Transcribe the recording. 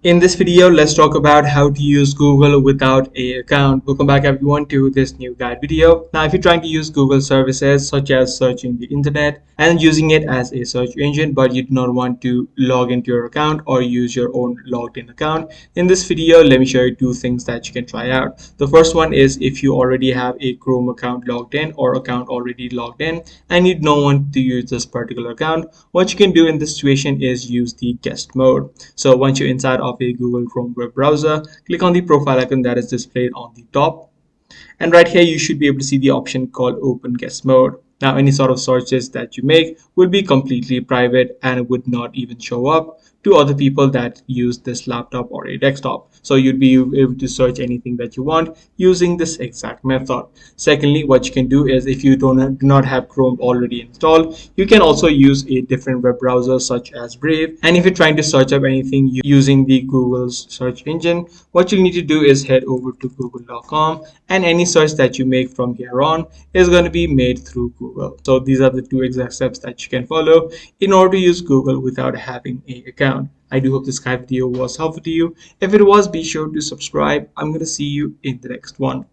In this video, let's talk about how to use Google without an account. Welcome back everyone to this new guide video. Now, if you're trying to use Google services such as searching the internet and using it as a search engine, but you do not want to log into your account or use your own logged in account, in this video, let me show you two things that you can try out. The first one is if you already have a Chrome account logged in or account already logged in and you don't want to use this particular account, what you can do in this situation is use the guest mode. So once you're inside of a Google Chrome web browser, click on the profile icon that is displayed on the top, and right here you should be able to see the option called open guest mode. Now any sort of searches that you make will be completely private and would not even show up to other people that use this laptop or a desktop. So you'd be able to search anything that you want using this exact method. Secondly, what you can do is if you do not have Chrome already installed, you can also use a different web browser such as Brave. And if you're trying to search up anything using the Google's search engine, what you need to do is head over to google.com, and any search that you make from here on is going to be made through Google. So these are the two exact steps that you can follow in order to use Google without having an account. I do hope this guide video was helpful to you. If it was, be sure to subscribe. I'm going to see you in the next one.